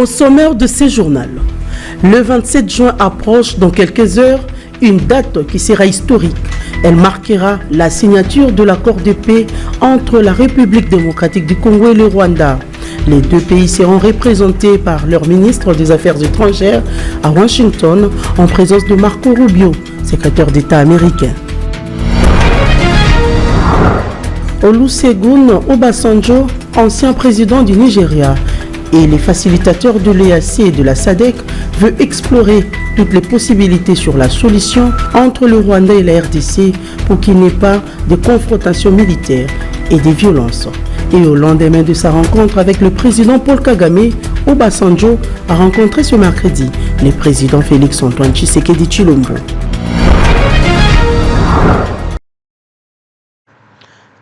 Au sommaire de ce journal, le 27 juin approche dans quelques heures, une date qui sera historique. Elle marquera la signature de l'accord de paix entre la République démocratique du Congo et le Rwanda. Les deux pays seront représentés par leur ministre des Affaires étrangères à Washington en présence de Marco Rubio, secrétaire d'État américain. Olusegun Obasanjo, ancien président du Nigeria, et les facilitateurs de l'EAC et de la SADC veulent explorer toutes les possibilités sur la solution entre le Rwanda et la RDC pour qu'il n'y ait pas de confrontation militaire et de violences. Et au lendemain de sa rencontre avec le président Paul Kagame, Obasanjo a rencontré ce mercredi le président Félix-Antoine Tshisekedi Tshilombo.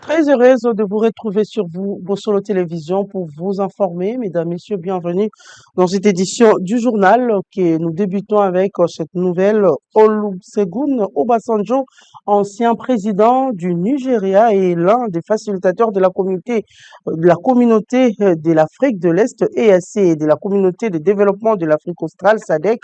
Très heureuse de vous retrouver sur vos solo télévisions pour vous informer. Mesdames, Messieurs, bienvenue dans cette édition du journal que nous débutons avec cette nouvelle. Olusegun Obasanjo, ancien président du Nigeria et l'un des facilitateurs de la communauté de l'Afrique de l'Est EAC et de la communauté de développement de l'Afrique australe SADC,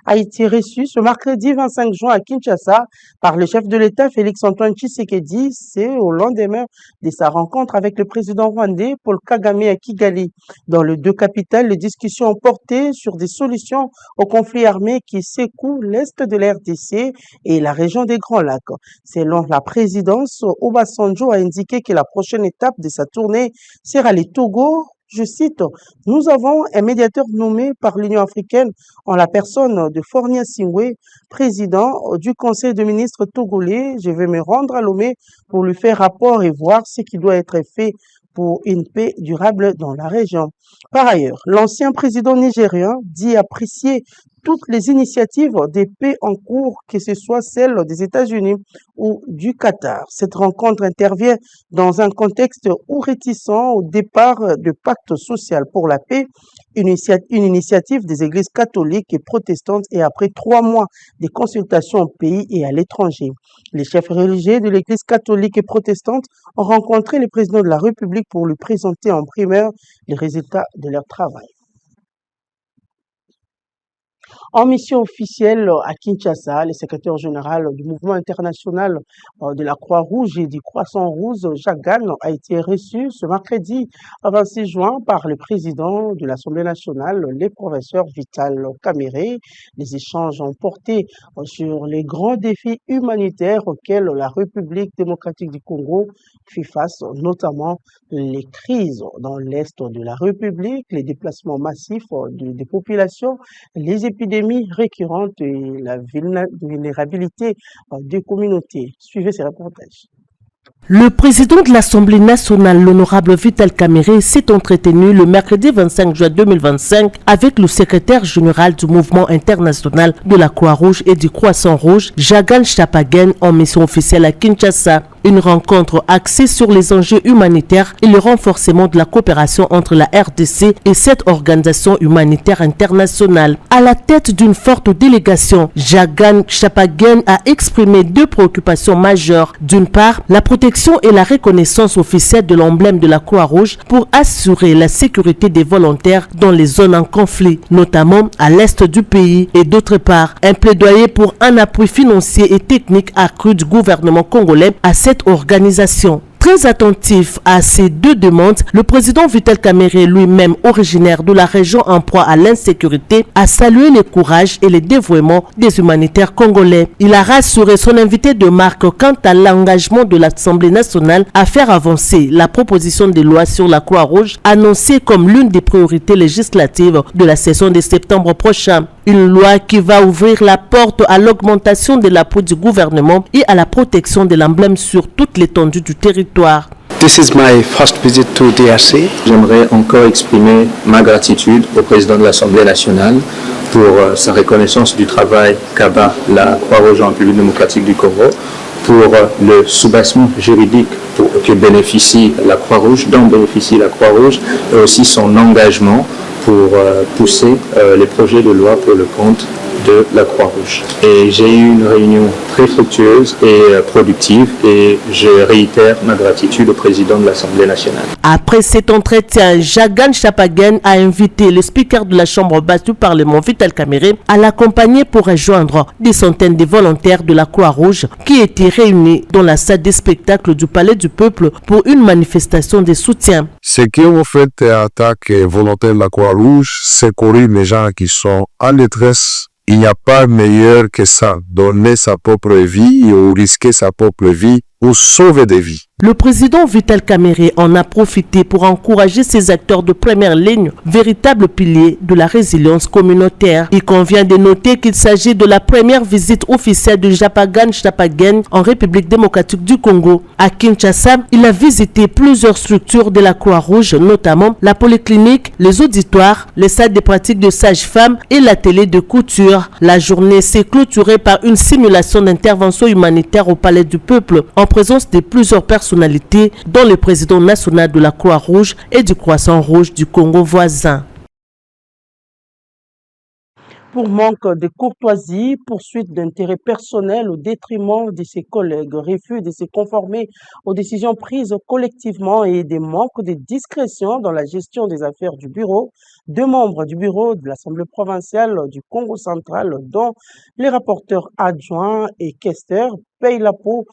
a été reçu ce mercredi 25 juin à Kinshasa par le chef de l'État Félix-Antoine Tshisekedi. C'est au lendemain de sa rencontre avec le président rwandais Paul Kagame à Kigali. Dans les deux capitales, les discussions ont porté sur des solutions au conflit armé qui secoue l'est de la RDC et la région des Grands Lacs. Selon la présidence, Obasanjo a indiqué que la prochaine étape de sa tournée sera le Togo. Je cite, « Nous avons un médiateur nommé par l'Union africaine en la personne de Fornia Singwe, président du Conseil de ministres togolais. Je vais me rendre à Lomé pour lui faire rapport et voir ce qui doit être fait pour une paix durable dans la région. » Par ailleurs, l'ancien président nigérien dit apprécier toutes les initiatives de paix en cours, que ce soit celles des États-Unis ou du Qatar. Cette rencontre intervient dans un contexte où réticent au départ du pacte social pour la paix, une initiative des églises catholiques et protestantes et après 3 mois de consultations au pays et à l'étranger. Les chefs religieux de l'église catholique et protestante ont rencontré le président de la République pour lui présenter en primeur les résultats de leur travail. En mission officielle à Kinshasa, le secrétaire général du mouvement international de la Croix-Rouge et du Croissant-Rouge, Jacques Gane, a été reçu ce mercredi 26 juin par le président de l'Assemblée nationale, le professeur Vital Kamerhe. Les échanges ont porté sur les grands défis humanitaires auxquels la République démocratique du Congo fait face, notamment les crises dans l'est de la République, les déplacements massifs des populations, les épidémies récurrentes et la vulnérabilité des communautés. Suivez ces reportages. Le président de l'Assemblée nationale, l'honorable Vital Kamerhe, s'est entretenu le mercredi 25 juin 2025 avec le secrétaire général du mouvement international de la Croix-Rouge et du Croissant-Rouge, Jagan Chapagen, en mission officielle à Kinshasa. Une rencontre axée sur les enjeux humanitaires et le renforcement de la coopération entre la RDC et cette organisation humanitaire internationale. À la tête d'une forte délégation, Jagan Chapagen a exprimé 2 préoccupations majeures. D'une part, la protection et la reconnaissance officielle de l'emblème de la Croix-Rouge pour assurer la sécurité des volontaires dans les zones en conflit, notamment à l'est du pays. Et d'autre part, un plaidoyer pour un appui financier et technique accru du gouvernement congolais à cette organisation. Très attentif à ces 2 demandes, le président Vital Kamerhe, lui-même originaire de la région en proie à l'insécurité, a salué le courage et le dévouement des humanitaires congolais. Il a rassuré son invité de marque quant à l'engagement de l'Assemblée nationale à faire avancer la proposition de loi sur la Croix-Rouge, annoncée comme l'une des priorités législatives de la session de septembre prochain. Une loi qui va ouvrir la porte à l'augmentation de l'appui du gouvernement et à la protection de l'emblème sur toute l'étendue du territoire. This is my first visit to DRC. J'aimerais encore exprimer ma gratitude au président de l'Assemblée nationale pour sa reconnaissance du travail qu'abat la Croix-Rouge en République démocratique du Congo, pour le soubassement juridique que bénéficie la Croix-Rouge, dont bénéficie la Croix-Rouge, et aussi son engagement pour pousser les projets de loi pour le compte de la Croix-Rouge. Et j'ai eu une réunion très fructueuse et productive et je réitère ma gratitude au président de l'Assemblée nationale. Après cet entretien, Jagan Chapagen a invité le speaker de la Chambre basse du Parlement, Vital Kamerhe, à l'accompagner pour rejoindre des centaines de volontaires de la Croix-Rouge qui étaient réunis dans la salle des spectacles du Palais du Peuple pour une manifestation de soutien. Ce qu'on fait en tant que volontaire de la Croix-Rouge, secourir les gens qui sont en détresse. Il n'y a pas meilleur que ça, donner sa propre vie ou risquer sa propre vie ou sauver des vies. Le président Vital Kamerhe en a profité pour encourager ces acteurs de première ligne, véritables piliers de la résilience communautaire. Il convient de noter qu'il s'agit de la première visite officielle de Japagan Chapagen en République démocratique du Congo. À Kinshasa, il a visité plusieurs structures de la Croix-Rouge, notamment la polyclinique, les auditoires, les salles de pratique de sages-femmes et l'atelier de couture. La journée s'est clôturée par une simulation d'intervention humanitaire au Palais du Peuple en présence de plusieurs personnalités, dont le président national de la Croix-Rouge et du Croissant-Rouge du Congo voisin. Pour manque de courtoisie, poursuite d'intérêts personnels au détriment de ses collègues, refus de se conformer aux décisions prises collectivement et des manques de discrétion dans la gestion des affaires du bureau, deux membres du bureau de l'Assemblée provinciale du Congo central, dont les rapporteurs adjoints et questeurs, Peilapo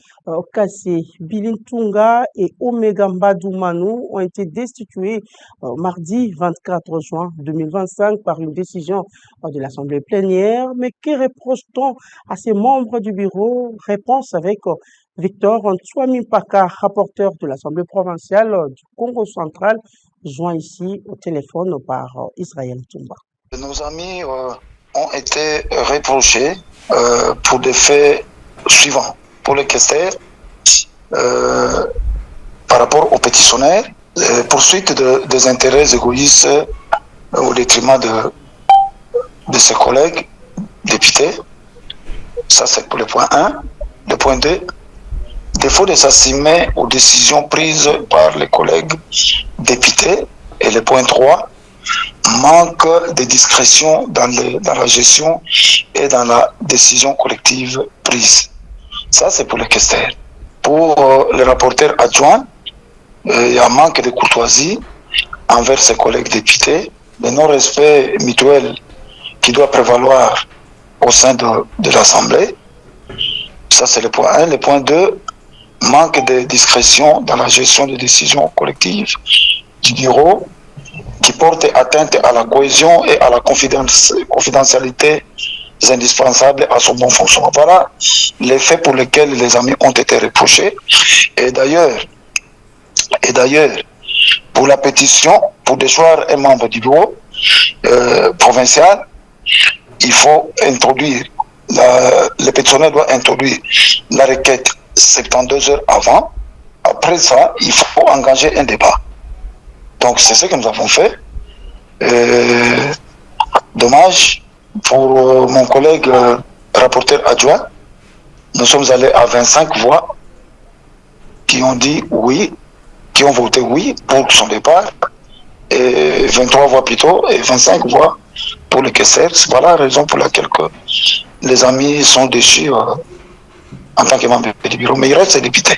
Kassé Bilintunga et Omega Mbadou ont été destitués mardi 24 juin 2025 par une décision de l'Assemblée plénière. Mais que reproche-t-on à ces membres du bureau? Réponse avec Victor Ntwami Paka, rapporteur de l'Assemblée provinciale du Congo central, joint ici au téléphone par Israël Tumba. Nos amis ont été reprochés pour des faits suivants. Pour les questeurs, par rapport aux pétitionnaires, poursuite des intérêts égoïstes au détriment de ses collègues députés. Ça, c'est pour le point 1. Le point 2, défaut de s'assumer aux décisions prises par les collègues députés. Et le point 3, manque de discrétion dans la gestion et dans la décision collective prise. Ça, c'est pour les questeurs. Pour les rapporteurs adjoints, il y a un manque de courtoisie envers ses collègues députés, le non-respect mutuel qui doit prévaloir au sein de l'Assemblée. Ça, c'est le point 1. Le point 2, manque de discrétion dans la gestion des décisions collectives du bureau qui porte atteinte à la cohésion et à la confidentialité indispensables à son bon fonctionnement. Voilà les faits pour lesquels les amis ont été reprochés. Et d'ailleurs, pour la pétition, pour déchoir un membre du bureau provincial, il faut introduire, le pétitionnaire doit introduire la requête 72 heures avant. Après ça, il faut engager un débat. Donc c'est ce que nous avons fait. Dommage pour mon collègue rapporteur adjoint, nous sommes allés à 25 voix qui ont dit oui, qui ont voté oui pour son départ, et 23 voix plutôt, et 25 voix pour le Kessel. C'est voilà la raison pour laquelle les amis sont déçus en tant que membres du bureau, mais il reste député.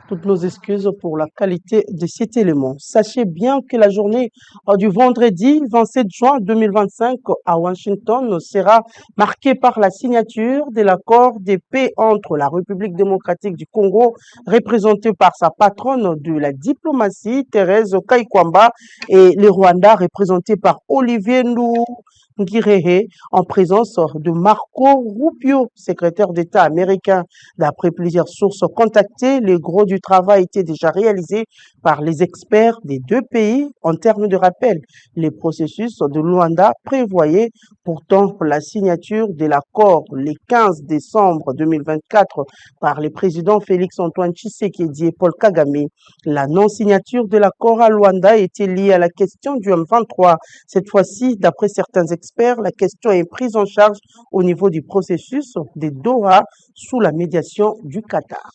Toutes nos excuses pour la qualité de cet élément. Sachez bien que la journée du vendredi 27 juin 2025 à Washington sera marquée par la signature de l'accord de paix entre la République démocratique du Congo, représentée par sa patronne de la diplomatie, Thérèse Kaikwamba, et le Rwanda, représenté par Olivier Nduhungirehe, en présence de Marco Rubio, secrétaire d'État américain. D'après plusieurs sources contactées, le gros du travail était déjà réalisé par les experts des deux pays. En termes de rappel, le processus de Luanda prévoyait pourtant la signature de l'accord le 15 décembre 2024 par les présidents Félix-Antoine Tshisekedi et Paul Kagame. La non-signature de l'accord à Luanda était liée à la question du M23. Cette fois-ci, d'après certains experts, la question est prise en charge au niveau du processus de Doha sous la médiation du Qatar.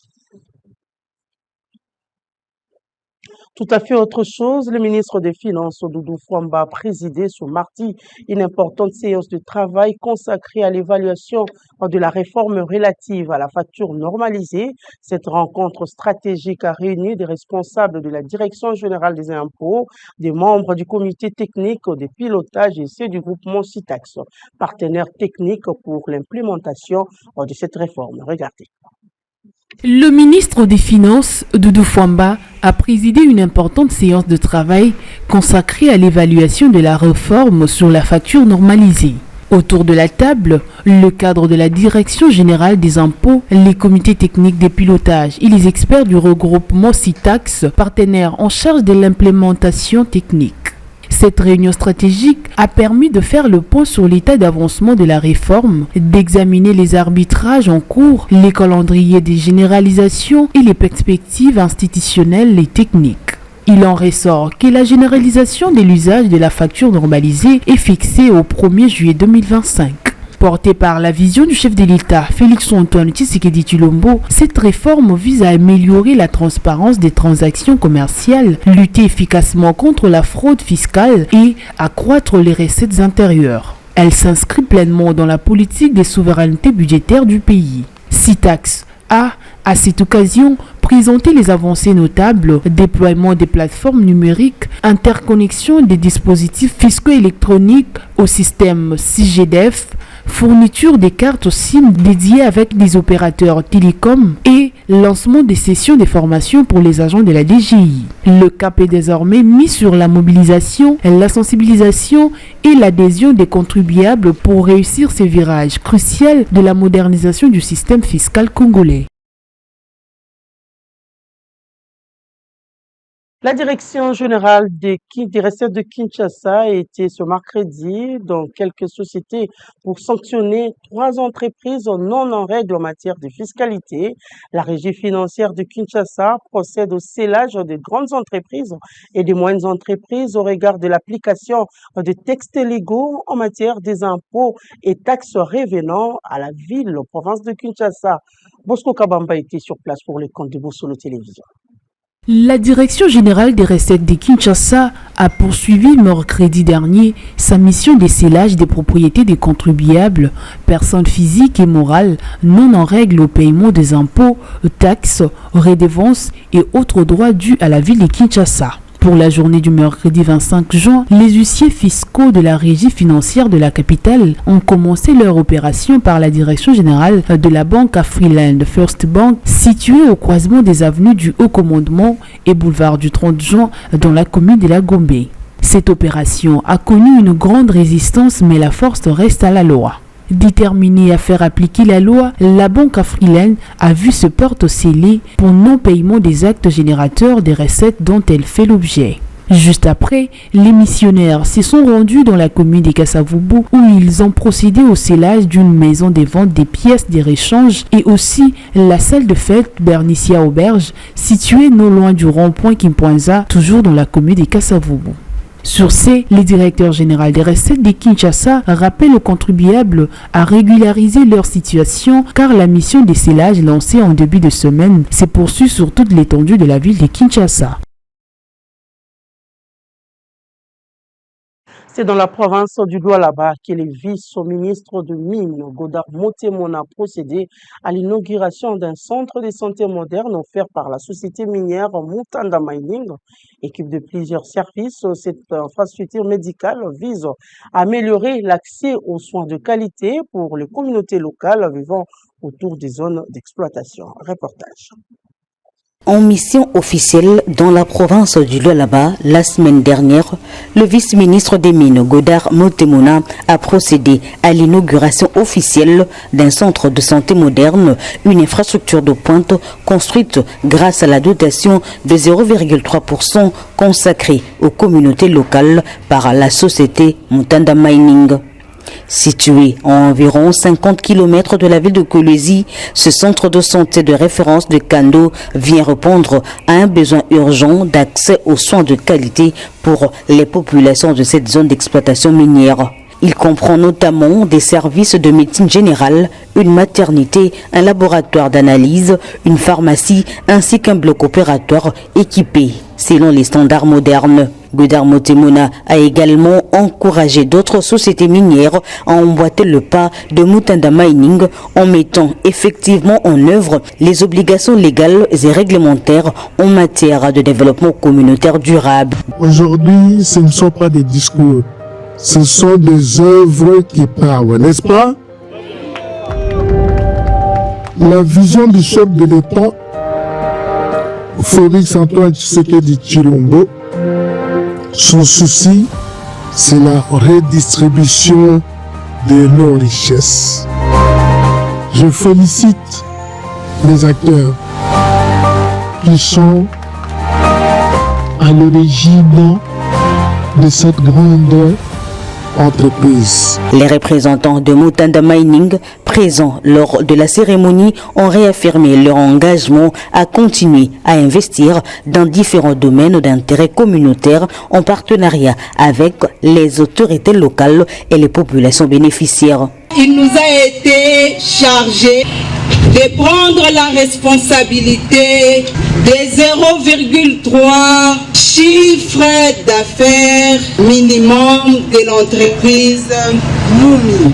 Tout à fait autre chose, le ministre des Finances, Doudou Fwamba, a présidé ce mardi une importante séance de travail consacrée à l'évaluation de la réforme relative à la facture normalisée. Cette rencontre stratégique a réuni des responsables de la Direction générale des impôts, des membres du comité technique des pilotages et ceux du groupement CITAX, partenaire technique pour l'implémentation de cette réforme. Regardez. Le ministre des Finances, Doudou Fwamba, a présidé une importante séance de travail consacrée à l'évaluation de la réforme sur la facture normalisée. Autour de la table, le cadre de la Direction générale des impôts, les comités techniques des pilotages et les experts du regroupement CITAX, partenaires en charge de l'implémentation technique. Cette réunion stratégique a permis de faire le point sur l'état d'avancement de la réforme, d'examiner les arbitrages en cours, les calendriers des généralisations et les perspectives institutionnelles et techniques. Il en ressort que la généralisation de l'usage de la facture normalisée est fixée au 1er juillet 2025. Portée par la vision du chef de l'État, Félix-Antoine Tshisekedi Tshilombo, cette réforme vise à améliorer la transparence des transactions commerciales, lutter efficacement contre la fraude fiscale et accroître les recettes intérieures. Elle s'inscrit pleinement dans la politique des souverainetés budgétaires du pays. CITAX a, à cette occasion, présenté les avancées notables, déploiement des plateformes numériques, interconnexion des dispositifs fiscaux électroniques au système CIGDF, fourniture des cartes SIM dédiées avec des opérateurs télécoms et lancement des sessions de formation pour les agents de la DGI. Le cap est désormais mis sur la mobilisation, la sensibilisation et l'adhésion des contribuables pour réussir ce virage crucial de la modernisation du système fiscal congolais. La direction générale des recettes de Kinshasa a été ce mercredi dans quelques sociétés pour sanctionner 3 entreprises non en règle en matière de fiscalité. La régie financière de Kinshasa procède au scellage des grandes entreprises et des moyennes entreprises au regard de l'application des textes légaux en matière des impôts et taxes revenant à la ville, province de Kinshasa. Bosco Kabamba était sur place pour les comptes de Bosolo Télévision. La Direction générale des recettes de Kinshasa a poursuivi mercredi dernier sa mission de scellage des propriétés des contribuables, personnes physiques et morales non en règle au paiement des impôts, taxes, redevances et autres droits dus à la ville de Kinshasa. Pour la journée du mercredi 25 juin, les huissiers fiscaux de la régie financière de la capitale ont commencé leur opération par la direction générale de la banque Afriland First Bank, située au croisement des avenues du Haut Commandement et boulevard du 30 juin dans la commune de la Gombe. Cette opération a connu une grande résistance, mais la force reste à la loi. Déterminée à faire appliquer la loi, la banque Afriland a vu se porte scellée pour non-paiement des actes générateurs des recettes dont elle fait l'objet. Juste après, les missionnaires se sont rendus dans la commune de Kassavubu où ils ont procédé au scellage d'une maison de vente des pièces de réchange et aussi la salle de fête Bernicia Auberge située non loin du rond-point Kimpoinza, toujours dans la commune de Kassavubu. Sur ce, le directeur général des recettes de Kinshasa rappelle aux contribuables à régulariser leur situation car la mission de scellage lancée en début de semaine se poursuit sur toute l'étendue de la ville de Kinshasa. C'est dans la province du Lualaba que le vice-ministre de Mines, Godard Motemona, a procédé à l'inauguration d'un centre de santé moderne offert par la société minière Mutanda Mining. Équipe de plusieurs services, cette infrastructure médicale vise à améliorer l'accès aux soins de qualité pour les communautés locales vivant autour des zones d'exploitation. Reportage. En mission officielle dans la province du Lualaba, la semaine dernière, le vice-ministre des Mines, Godard Motemona, a procédé à l'inauguration officielle d'un centre de santé moderne, une infrastructure de pointe construite grâce à la dotation de 0,3% consacrée aux communautés locales par la société Mutanda Mining. Situé à environ 50 km de la ville de Kolwezi, ce centre de santé de référence de Kando vient répondre à un besoin urgent d'accès aux soins de qualité pour les populations de cette zone d'exploitation minière. Il comprend notamment des services de médecine générale, une maternité, un laboratoire d'analyse, une pharmacie ainsi qu'un bloc opératoire équipé selon les standards modernes. Godard Motemona a également encouragé d'autres sociétés minières à emboîter le pas de Mutanda Mining en mettant effectivement en œuvre les obligations légales et réglementaires en matière de développement communautaire durable. Aujourd'hui, ce ne sont pas des discours, ce sont des œuvres qui parlent, n'est-ce pas? La vision du chef de l'État, Félix Antoine Tshisekedi Tshilombo, son souci, c'est la redistribution de nos richesses. Je félicite les acteurs qui sont à l'origine de cette grande entreprise. Les représentants de Mutanda Mining présents lors de la cérémonie ont réaffirmé leur engagement à continuer à investir dans différents domaines d'intérêt communautaire en partenariat avec les autorités locales et les populations bénéficiaires. Il nous a été chargé de prendre la responsabilité des 0,3 chiffre d'affaires minimum de l'entreprise Moumi.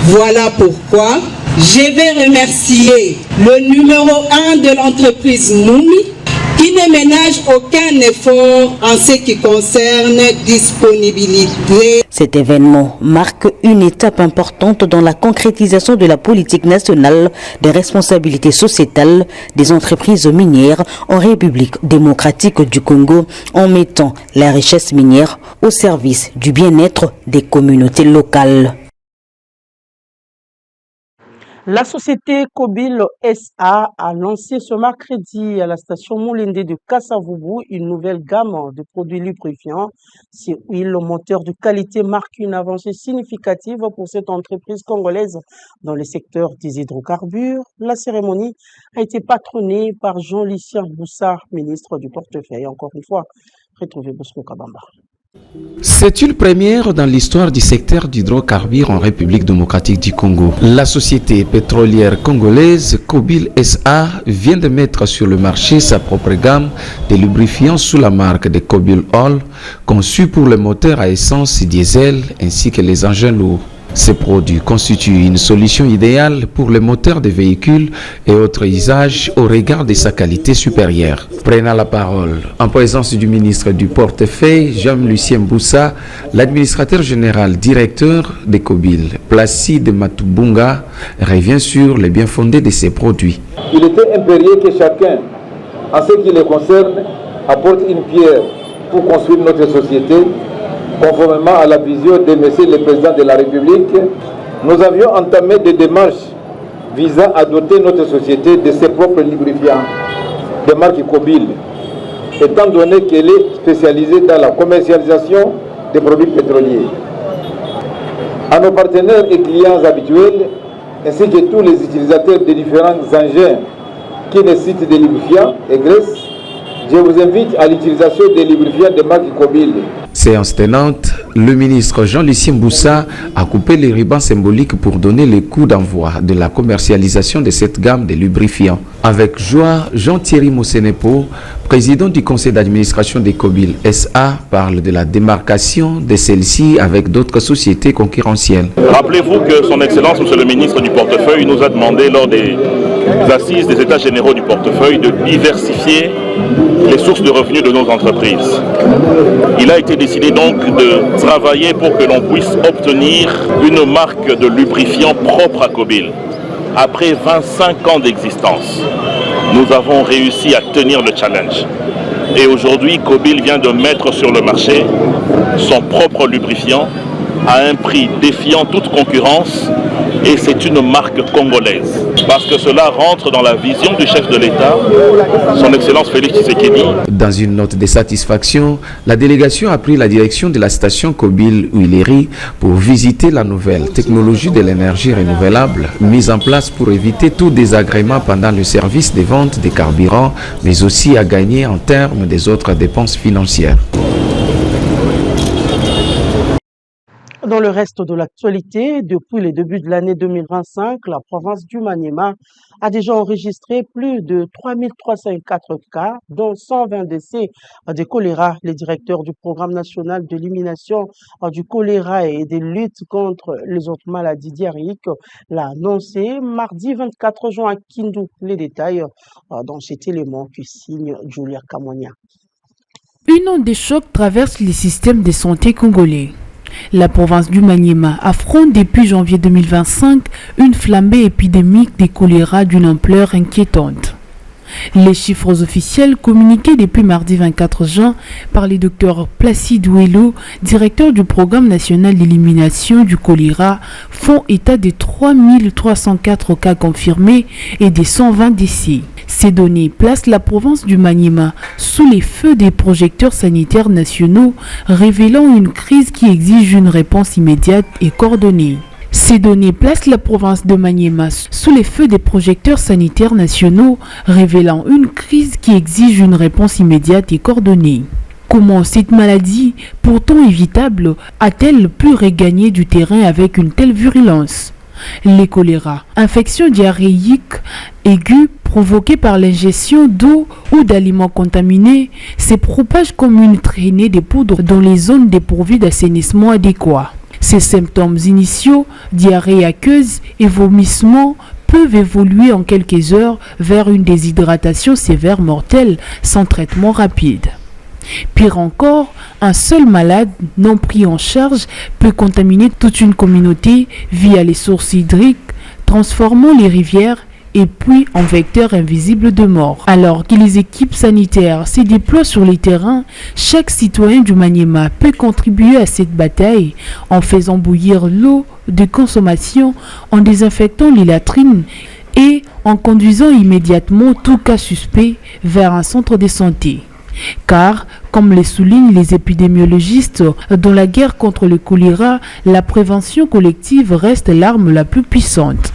Voilà pourquoi je vais remercier le numéro 1 de l'entreprise Moumi qui ne ménage aucun effort en ce qui concerne disponibilité. Cet événement marque une étape importante dans la concrétisation de la politique nationale de responsabilité sociétale des entreprises minières en République démocratique du Congo en mettant la richesse minière au service du bien-être des communautés locales. La société Kobil SA a lancé ce mercredi à la station Moulende de Kasavubu une nouvelle gamme de produits lubrifiants. Ces huiles moteurs de qualité marquent une avancée significative pour cette entreprise congolaise dans le secteur des hydrocarbures. La cérémonie a été patronnée par Jean-Lucien Boussard, ministre du portefeuille. Encore une fois, retrouvez Bosco Kabamba. C'est une première dans l'histoire du secteur d'hydrocarbures en République démocratique du Congo. La société pétrolière congolaise Kobil SA vient de mettre sur le marché sa propre gamme de lubrifiants sous la marque de Kobil Oil, conçus pour les moteurs à essence diesel ainsi que les engins lourds. Ces produits constituent une solution idéale pour les moteurs de véhicules et autres usages au regard de sa qualité supérieure. Prenant la parole en présence du ministre du portefeuille, Jean-Lucien Boussa, l'administrateur général directeur de Kobil, Placide Matubunga, revient sur les bien fondés de ces produits. Il était impérieux que chacun, en ce qui le concerne, apporte une pierre pour construire notre société. Conformément à la vision de M. le Président de la République, nous avions entamé des démarches visant à doter notre société de ses propres lubrifiants de marque Kobil, étant donné qu'elle est spécialisée dans la commercialisation des produits pétroliers. À nos partenaires et clients habituels, ainsi que tous les utilisateurs des différents engins qui nécessitent des lubrifiants et graisses, je vous invite à l'utilisation des lubrifiants de marque Kobil. Séance tenante, le ministre Jean-Lucien Boussa a coupé les rubans symboliques pour donner le coup d'envoi de la commercialisation de cette gamme de lubrifiants. Avec joie, Jean-Thierry Mosenepo, président du conseil d'administration de Kobil SA, parle de la démarcation de celle-ci avec d'autres sociétés concurrentielles. Rappelez-vous que son Excellence, Monsieur le ministre du portefeuille, nous a demandé lors des assises des États généraux du portefeuille de diversifier les sources de revenus de nos entreprises. Il a été décidé donc de travailler pour que l'on puisse obtenir une marque de lubrifiant propre à Kobil. Après 25 ans d'existence, nous avons réussi à tenir le challenge. Et aujourd'hui, Kobil vient de mettre sur le marché son propre lubrifiant à un prix défiant toute concurrence, et c'est une marque congolaise. Parce que cela rentre dans la vision du chef de l'État, son Excellence Félix Tshisekedi. Dans une note de satisfaction, la délégation a pris la direction de la station Kobil Huilerie pour visiter la nouvelle technologie de l'énergie renouvelable mise en place pour éviter tout désagrément pendant le service des ventes des carburants, mais aussi à gagner en termes des autres dépenses financières. Dans le reste de l'actualité, depuis le début de l'année 2025, la province du Maniema a déjà enregistré plus de 3304 cas, dont 120 décès de choléra. Le directeur du programme national d'élimination du choléra et de lutte contre les autres maladies diarrhéiques l'a annoncé mardi 24 juin à Kindu. Les détails dans cet élément que signe Julia Kamonia. Une onde de choc traverse les systèmes de santé congolais. La province du Maniema affronte depuis janvier 2025 une flambée épidémique de choléra d'une ampleur inquiétante. Les chiffres officiels communiqués depuis mardi 24 juin par le docteur Placide Ouello, directeur du programme national d'élimination du choléra, font état de 3304 cas confirmés et de 120 décès. Ces données placent la province du Maniema sous les feux des projecteurs sanitaires nationaux, révélant une crise qui exige une réponse immédiate et coordonnée. Ces données placent la province de Maniema sous les feux des projecteurs sanitaires nationaux, révélant une crise qui exige une réponse immédiate et coordonnée. Comment cette maladie, pourtant évitable, a-t-elle pu regagner du terrain avec une telle virulence ? Les choléra, infection diarrhéique aiguë provoquée par l'ingestion d'eau ou d'aliments contaminés, se propage comme une traînée de poudre dans les zones dépourvues d'assainissement adéquat. Ces symptômes initiaux, diarrhée aqueuse et vomissements, peuvent évoluer en quelques heures vers une déshydratation sévère mortelle sans traitement rapide. Pire encore, un seul malade non pris en charge peut contaminer toute une communauté via les sources hydriques, transformant les rivières et puis en vecteurs invisibles de mort. Alors que les équipes sanitaires se déploient sur les terrains, chaque citoyen du Maniema peut contribuer à cette bataille en faisant bouillir l'eau de consommation, en désinfectant les latrines et en conduisant immédiatement tout cas suspect vers un centre de santé. Car, comme le soulignent les épidémiologistes, dans la guerre contre le choléra, la prévention collective reste l'arme la plus puissante.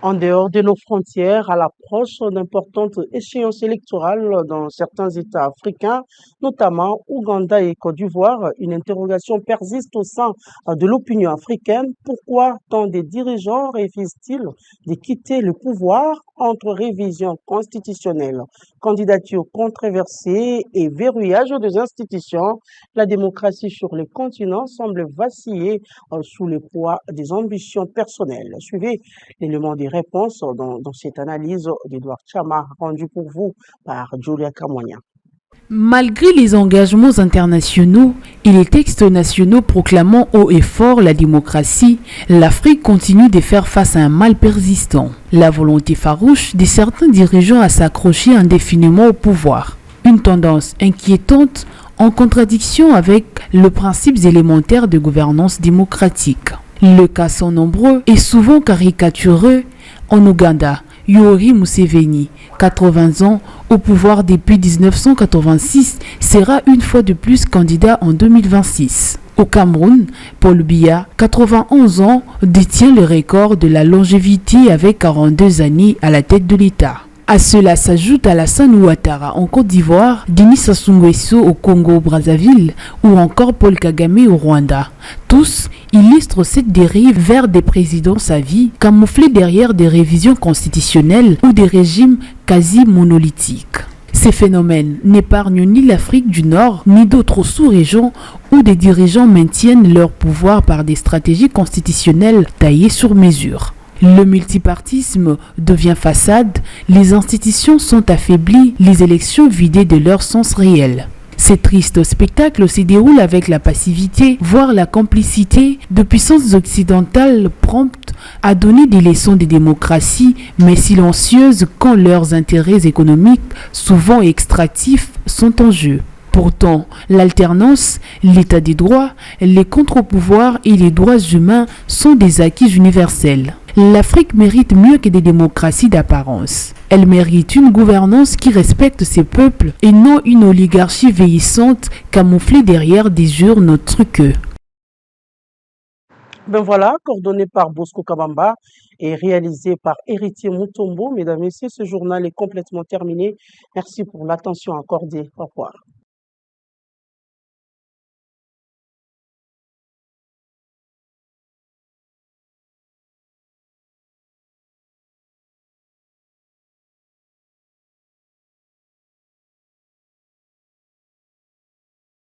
En dehors de nos frontières, à l'approche d'importantes échéances électorales dans certains États africains, notamment Ouganda et Côte d'Ivoire, une interrogation persiste au sein de l'opinion africaine. Pourquoi tant de dirigeants refusent-ils de quitter le pouvoir entre révision constitutionnelle, candidature controversée et verrouillage des institutions? La démocratie sur le continent semble vaciller sous le poids des ambitions personnelles. Suivez l'élément des réponses dans cette analyse d'Edouard Chama, rendue pour vous par Julia Kamonia. Malgré les engagements internationaux et les textes nationaux proclamant haut et fort la démocratie, l'Afrique continue de faire face à un mal persistant. La volonté farouche de certains dirigeants à s'accrocher indéfiniment au pouvoir. Une tendance inquiétante en contradiction avec les principes élémentaires de gouvernance démocratique. Les cas sont nombreux et souvent caricatureux. En Ouganda, Yoweri Museveni, 80 ans, au pouvoir depuis 1986, sera une fois de plus candidat en 2026. Au Cameroun, Paul Biya, 91 ans, détient le record de la longévité avec 42 années à la tête de l'État. À cela s'ajoute Alassane Ouattara en Côte d'Ivoire, Denis Sassou Nguesso au Congo-Brazzaville ou encore Paul Kagame au Rwanda. Tous illustrent cette dérive vers des présidences à vie, camouflées derrière des révisions constitutionnelles ou des régimes quasi monolithiques. Ces phénomènes n'épargnent ni l'Afrique du Nord, ni d'autres sous-régions où des dirigeants maintiennent leur pouvoir par des stratégies constitutionnelles taillées sur mesure. Le multipartisme devient façade, les institutions sont affaiblies, les élections vidées de leur sens réel. Ces tristes spectacles se déroulent avec la passivité, voire la complicité de puissances occidentales promptes à donner des leçons de démocratie, mais silencieuses quand leurs intérêts économiques, souvent extractifs, sont en jeu. Pourtant, l'alternance, l'état des droits, les contre-pouvoirs et les droits humains sont des acquis universels. L'Afrique mérite mieux que des démocraties d'apparence. Elle mérite une gouvernance qui respecte ses peuples et non une oligarchie vieillissante camouflée derrière des urnes truqueuses. Ben voilà, coordonné par Bosco Kabamba et réalisé par Héritier Mutombo. Mesdames, Messieurs, ce journal est complètement terminé. Merci pour l'attention accordée. Au revoir.